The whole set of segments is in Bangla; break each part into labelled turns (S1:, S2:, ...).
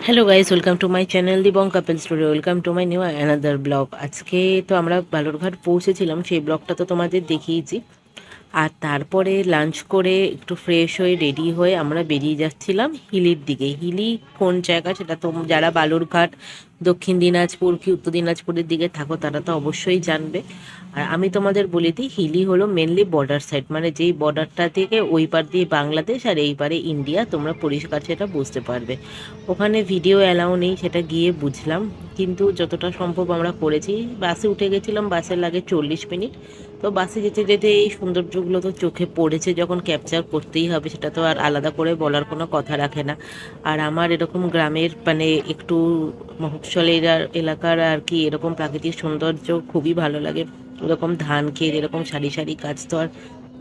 S1: Hello guys, welcome to my channel Dibang couple story. Welcome to my new another blog. আজকে তো আমরা বালুরঘাট পৌঁছেছিলাম, সেই ব্লগটা তো তোমাদের দেখিয়েছি। আর তারপরে লাঞ্চ করে একটু ফ্রেশ হয়ে রেডি হয়ে আমরা বেরিয়ে যাচ্ছিলাম হিলির দিকে। হিলি কোন জায়গা সেটা তো যারা বালুরঘাট, দক্ষিণ দিনাজপুর কি উত্তর দিনাজপুরের দিকে থাকো তারা তো অবশ্যই জানবে। আর আমি তোমাদের বলে দিই, হিলি হলো মেনলি বর্ডার সাইড, মানে যেই বর্ডারটা থেকে ওই পার দিয়ে বাংলাদেশ আর এই পারে ইন্ডিয়া, তোমরা পরিষ্কার সেটা বুঝতে পারবে। ওখানে ভিডিও অ্যালাউ নেই, সেটা গিয়ে বুঝলাম, কিন্তু যতটা সম্ভব আমরা করেছি। বাসে উঠে গেছিলাম, বাসে লাগে 40 মিনিট। তো বাসে যেতে যেতে এই সৌন্দর্যগুলো তো চোখে পড়েছে, যখন ক্যাপচার করতেই হবে সেটা তো আর আলাদা করে বলার কোনো কথা রাখে না। আর আমার এরকম গ্রামের মানে একটু মফস্বলের এলাকার আর কি এরকম প্রাকৃতিক সৌন্দর্য খুবই ভালো লাগে। এরকম ধান ক্ষেত, এরকম সারি সারি গাছ তো আর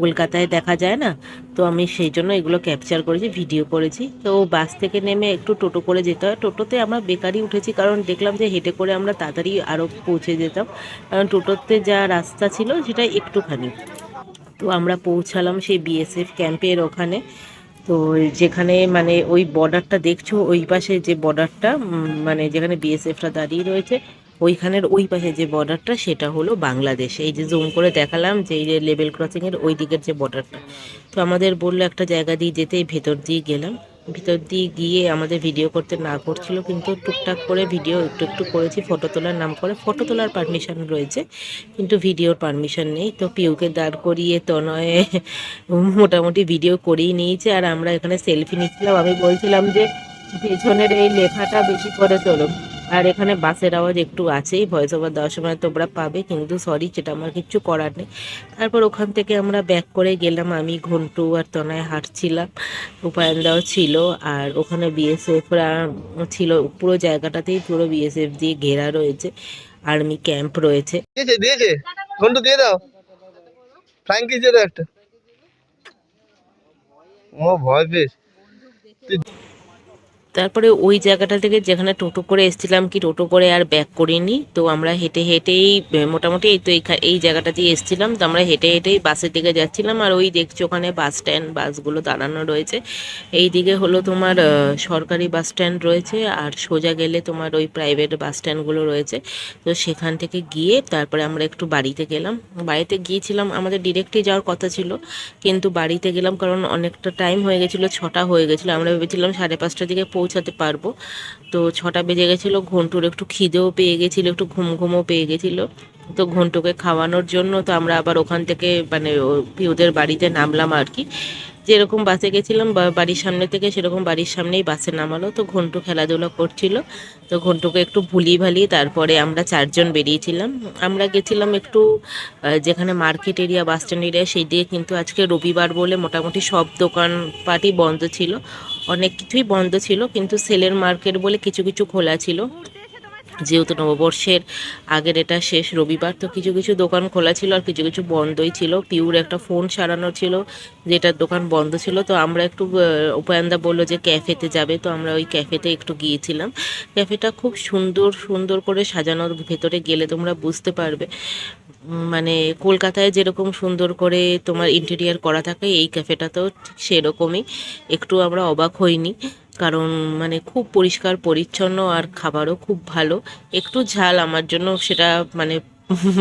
S1: কলকাতায় দেখা যায় না। তো আমি সেই জন্য এগুলো ক্যাপচার করেছি, ভিডিও করেছি। তো বাস থেকে নেমে একটু টোটো করে যেতে হয়। টোটোতে আমরা বেকারই উঠেছি, কারণ দেখলাম যে হেঁটে করে আমরা তাড়াতাড়ি আরও পৌঁছে যেতাম, কারণ টোটোতে যা রাস্তা ছিল সেটা একটুখানি। তো আমরা পৌঁছালাম সেই বিএসএফ ক্যাম্পের ওখানে। তো যেখানে মানে ওই বর্ডারটা দেখছো, ওই পাশে যে বর্ডারটা মানে যেখানে বিএসএফরা দাঁড়িয়ে রয়েছে, ওইখানের ওই পাশে যে বর্ডারটা সেটা হলো বাংলাদেশ। এই যে জুম করে দেখালাম যে এই যে লেভেল ক্রসিংয়ের ওই দিকের যে বর্ডারটা। তো আমাদের বললো একটা জায়গা দিয়ে যেতে, ভেতর দিয়ে গেলাম। ভিতর দিয়ে গিয়ে আমাদের ভিডিও করতে না করছিল, কিন্তু টুকটাক করে ভিডিও একটু একটু করেছি। ফটো তোলার নাম করে ফটো তোলার পারমিশন রয়েছে, কিন্তু ভিডিওর পারমিশন নেই। তো পিউকে দাঁড় করিয়ে তনয়ে মোটামুটি ভিডিও করেই নিয়েছে, আর আমরা এখানে সেলফি নিচ্ছিলাম। আমি বলছিলাম যে পেছনের এই লেখাটা বেশি করে তোলো। আর এখানে বাসের আওয়াজ একটু আছেই, ভয়েস ওভার দেওয়ার সময় তোমরা পাবে, কিন্তু সরি, সেটা আমার কিচ্ছু করার নেই। তারপর ওখান থেকে আমরা ব্যাক করে গেলাম, আমি ঘন্টু আর তনয় হাঁটছিলাম, উপায়নদাও ছিল। আর ওখানে বিএসএফরা ছিল, পুরো জায়গাটাতেই পুরো বিএসএফ দিয়ে ঘেরা রয়েছে, আর্মি ক্যাম্প রয়েছে।
S2: দিয়েছে দিয়েছে ঘন্টু দিয়ে দাও ফ্র্যাঙ্কি দিয়ে দাও একটা ও ভয় পেয়েছে
S1: তারপরে ওই জায়গাটা থেকে যেখানে টোটো করে এসেছিলাম, কি টোটো করে আর ব্যাক করিনি, তো আমরা হেঁটে হেঁটেই মোটামুটি এই তো এই জায়গাটা দিয়ে এসেছিলাম। তো আমরা হেঁটে হেঁটেই বাসের দিকে যাচ্ছিলাম। আর ওই দেখছো ওখানে বাস স্ট্যান্ড, বাসগুলো দাঁড়ানো রয়েছে। এই দিকে হলো তোমার সরকারি বাস স্ট্যান্ড রয়েছে, আর সোজা গেলে তোমার ওই প্রাইভেট বাস স্ট্যান্ডগুলো রয়েছে। তো সেখান থেকে গিয়ে তারপরে আমরা একটু বাড়িতে গেলাম। বাড়িতে গিয়েছিলাম, আমাদের ডিরেক্টলি যাওয়ার কথা ছিল, কিন্তু বাড়িতে গেলাম কারণ অনেকটা টাইম হয়ে গেছিলো, 6টা হয়ে গেছিলো। আমরা ভেবেছিলাম 5:30টার দিকে পৌঁছাতে পারবো। তো 6টা বেজে গেছিলো। ঘন্টুর একটু খিদেও পেয়ে গেছিলো, একটু ঘুম ঘুমও পেয়ে গেছিলো। তো ঘন্টুকে খাওয়ানোর জন্য তো আমরা আবার ওখান থেকে মানে ওদের বাড়িতে নামলাম আর কি। যেরকম বাসে গেছিলাম বাড়ির সামনে থেকে, সেরকম বাড়ির সামনেই বাসে নামালো। তো ঘন্টু খেলাধুলা করছিল, তো ঘন্টুকে একটু ভুলিয়ে ভালিয়ে তারপরে আমরা 4জন বেরিয়েছিলাম। আমরা গেছিলাম একটু যেখানে market area, bus stand area, সেই দিকে। কিন্তু আজকে রবিবার বলে মোটামুটি সব দোকানপাটই বন্ধ ছিল, অনেক কিছুই বন্ধ ছিল, কিন্তু সেলের মার্কেট বলে কিছু কিছু খোলা ছিল। যেহেতু নববর্ষের আগের এটা শেষ রবিবার, তো কিছু কিছু দোকান খোলা ছিল আর কিছু কিছু বন্ধই ছিল। পিউর একটা ফোন সারানো ছিল, যেটার দোকান বন্ধ ছিল। তো আমরা একটু উপায়নদা বললো যে ক্যাফেতে যাবে, তো আমরা ওই ক্যাফেতে একটু গিয়েছিলাম। ক্যাফেটা খুব সুন্দর সুন্দর করে সাজানো, ভেতরে গেলে তোমরা বুঝতে পারবে। মানে কলকাতায় যেরকম সুন্দর করে তোমার ইন্টেরিয়ার করা থাকে, এই ক্যাফেটাতেও ঠিক সেরকমই। একটু আমরা অবাক হইনি, কারণ মানে খুব পরিষ্কার পরিচ্ছন্ন, আর খাবারও খুব ভালো। একটু ঝাল আমার জন্য সেটা মানে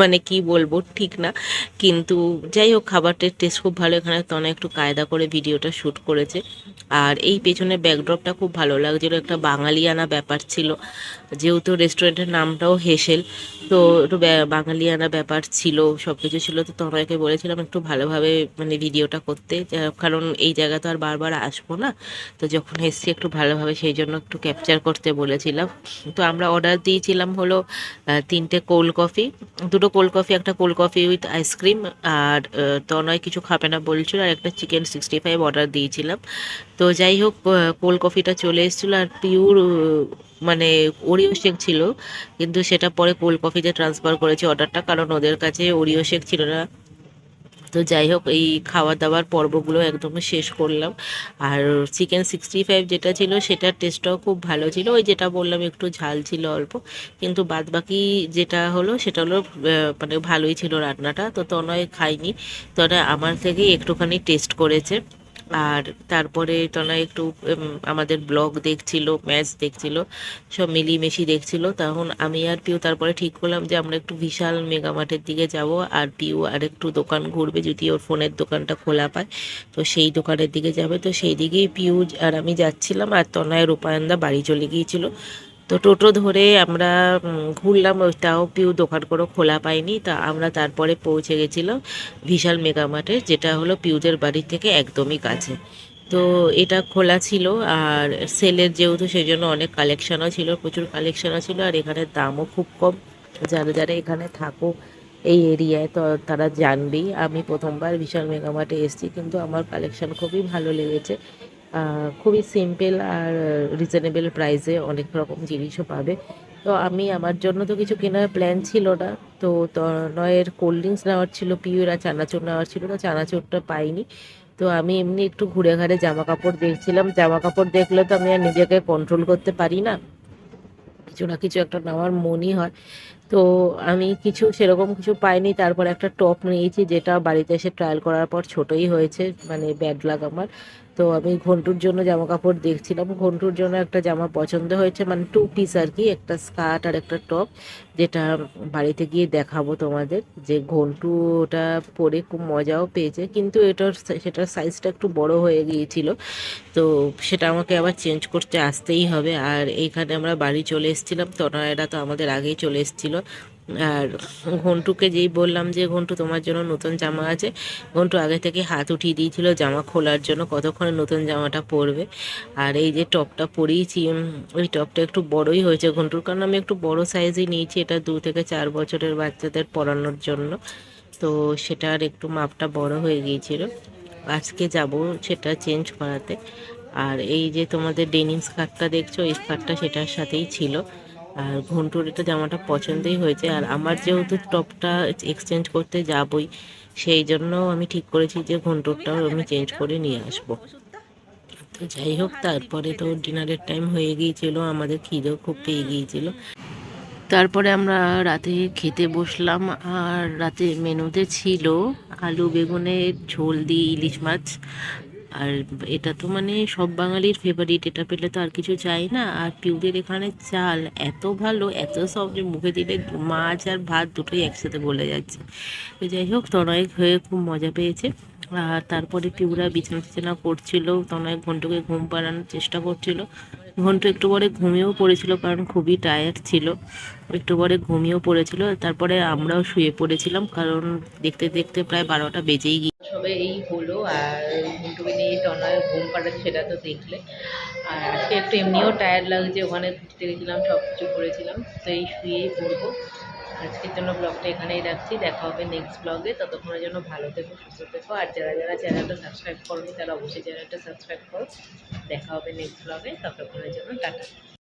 S1: মানে কি বলবো ঠিক না, কিন্তু যাই হোক খাবারটার টেস্ট খুব ভালো। এখানে তনে একটু কায়দা করে ভিডিওটা শ্যুট করেছে। আর এই পেছনের ব্যাকড্রপটা খুব ভালো লাগছিলো, একটা বাঙালিয়ানা ব্যাপার ছিল, যেহেতু রেস্টুরেন্টের নামটাও হেসেল। তো একটু বাঙালিয়ানা ব্যাপার ছিল, সব কিছু ছিল। তো তনয়কে বলেছিলাম একটু ভালোভাবে মানে ভিডিওটা করতে, কারণ এই জায়গা তো আর বারবার আসবো না, তো যখন এসছি একটু ভালোভাবে সেই জন্য একটু ক্যাপচার করতে বলেছিলাম। তো আমরা অর্ডার দিয়েছিলাম হলো 3টে কোল্ড কফি, 2টো কোল্ড কফি, একটা কোল্ড কফি উইথ আইসক্রিম। আর তনয় কিছু খাবে না বলছিল, আর একটা চিকেন 65 অর্ডার দিয়েছিলাম। তো যাই হোক কোল্ড কফিটা চলে এসেছিলো, আর পিওর মানে ওরিও শেক ছিল, কিন্তু সেটা পরে কোল্ড কফিতে ট্রান্সফার করেছি অর্ডারটা, কারণ ওদের কাছে ওরিও শেক ছিল না। তো যাই হোক এই খাওয়া দাওয়ার পর্বগুলো একদমই শেষ করলাম। আর চিকেন 65 যেটা ছিল সেটার টেস্টটাও খুব ভালো ছিল, ওই যেটা বললাম একটু ঝাল ছিল অল্প, কিন্তু বাদ বাকি যেটা হলো সেটা হলো মানে ভালোই ছিল রান্নাটা। তো তনয় খাইনি, তনয় আমার থেকেই একটুখানি টেস্ট করেছে। আর তারপরে তনয় একটু আমাদের ব্লগ দেখছিল, ম্যাচ দেখছিল, সব মিলিয়ে দেখছিল। তখন আমি আর পিউ তারপরে ঠিক করলাম যে আমরা একটু বিশাল মেগামার্টের দিকে যাব, আর পিউ আর একটু দোকান ঘুরবে যদি ওর ফোনের দোকানটা খোলা পায়, তো সেই দোকানের দিকে যাবে। তো সেই দিকেই পিউ আর আমি যাচ্ছিলাম, আর তনয় রূপায়ণদা বাড়ি চলে গিয়েছিল। তো টোটো ধরে আমরা ঘুরলাম, ওটাও পিউ দোকান কোনো খোলা পাইনি। তা আমরা তারপরে পৌঁছে গেছিলাম বিশাল মেগামার্টে, যেটা হলো পিউদের বাড়ি থেকে একদমই কাছে। তো এটা খোলা ছিল, আর সেলের যেহেতু সেই জন্য অনেক কালেকশনও ছিল, প্রচুর কালেকশনও ছিল, আর এখানে দামও খুব কম। যারা যারা এখানে থাকো এই এরিয়ায়, তো তারা জানবেই। আমি প্রথমবার বিশাল মেগামার্টে এসেছি, কিন্তু আমার কালেকশন খুবই ভালো লেগেছে। খুবই সিম্পল আর রিজনেবল প্রাইসে অনেক রকম জিনিসও পাবে। তো আমি আমার জন্য তো কিছু কেনার প্ল্যান ছিল না, তো তনয়ের কোল্ড ড্রিঙ্কস নেওয়ার ছিল, পিউরা চানাচুর নেওয়ার ছিল, তো চানাচুরটা পাইনি। তো আমি এমনি একটু ঘুরে ঘাড়ে জামা কাপড় দেখছিলাম। জামা কাপড় দেখলে তো আমি আর নিজেকে কন্ট্রোল করতে পারি না, কিছু না কিছু একটা নেওয়ার মনই হয়। তো আমি কিছু সেরকম কিছু পাইনি। তারপর একটা টপ নিয়েছি, যেটা বাড়িতে এসে ট্রায়াল করার পর ছোটই হয়েছে, মানে ব্যাড লাগ আমার। তো আমি ঘন্টুর জন্য জামা কাপড় দেখছিলাম, ঘন্টুর জন্য একটা জামা পছন্দ হয়েছে, মানে 2 পিস আর কি, একটা স্কার্ট আর একটা টপ, যেটা বাড়িতে গিয়ে দেখাবো তোমাদের। যে ঘন্টু ওটা পরে খুব মজাও পেয়েছে, কিন্তু সেটার সাইজটা একটু বড় হয়ে গিয়েছিল, তো সেটা আমাকে আবার চেঞ্জ করতে আসতেই হবে। আর এইখানে আমরা বাড়ি চলে এসেছিলাম, তনয়েরা তো আমাদের আগেই চলে এসেছিলো। আর ঘন্টুকে যেই বললাম যে ঘন্টু তোমার জন্য নতুন জামা আছে, ঘন্টু আগে থেকে হাত উঠিয়ে দিয়েছিল জামা খোলার জন্য, কতক্ষণে নতুন জামাটা পরবে। আর এই যে টপটা পরিয়েছি, ওই টপটা একটু বড়ই হয়েছে ঘন্টুর, কারণ আমি একটু বড় সাইজই নিয়েছি, এটা 2 থেকে 4 বছরের বাচ্চাদের পরানোর জন্য। তো সেটার একটু মাপটা বড় হয়ে গিয়েছিল, আজকে যাব সেটা চেঞ্জ করাতে। আর এই যে তোমাদের ডেনিম স্কার্টটা দেখছো, এই স্কার্টটা সেটার সাথেই ছিল। আর ঘন্টুর এটা জামাটা পছন্দই হয়েছে, আর আমার যেহেতু টপটা এক্সচেঞ্জ করতে যাবই, সেই জন্য আমি ঠিক করেছি যে ঘন্টুরটাও আমি চেঞ্জ করে নিয়ে আসবো। তো যাই হোক, তারপরে তো ডিনারের টাইম হয়ে গিয়েছিল, আমাদের খিদেও খুব পেয়ে গিয়েছিল। তারপরে আমরা রাতে খেতে বসলাম, আর রাতে মেনুতে ছিল আলু বেগুনের ঝোল দিয়ে ইলিশ মাছ। আর এটা তো মানে সব বাঙালির ফেভারিট, এটা পেলে তো আর কিছু চাই না। আর পিউদের এখানে চাল এত ভালো, এত সব, যে মুখে দিলে মাছ আর ভাত দুটোই একসাথে গলে যাচ্ছে। তো যাই হোক, তনয় হয়ে খুব মজা পেয়েছে। আর তারপরে পিউরা বিছানা টিছানা করছিল, তনয় ঘন্টুকে ঘুম পাড়ানোর চেষ্টা করছিল। ঘন্টু একটু পরে ঘুমিয়েও পড়েছিল, কারণ খুবই টায়ার্ড ছিল, একটু পরে ঘুমিয়েও পড়েছিল। তারপরে আমরাও শুয়ে পড়েছিলাম, কারণ দেখতে দেখতে প্রায় 12টা বেজেই গিয়ে সবে এই হলো। আর ঘুমটুকে নিয়ে টনয় ঘুম পাড়াচ্ছে, সেটা তো দেখলে। আর আজকে একটু এমনিও টায়ার্ড লাগছে, ওখানে ঘুরতে গেছিলাম, সব কিছু করেছিলাম, তো এই শুয়েই পড়বো। আজকের জন্য ব্লগটা এখানেই রাখছি, দেখা হবে নেক্সট ব্লগে। ততক্ষণের জন্য ভালো থেকো, সুস্থ থেকো, আর যারা যারা চ্যানেলটা সাবস্ক্রাইব করোনি তারা অবশ্যই চ্যানেলটা সাবস্ক্রাইব করো। দেখা হবে নেক্সট ব্লগে, ততক্ষণের জন্য টাটা।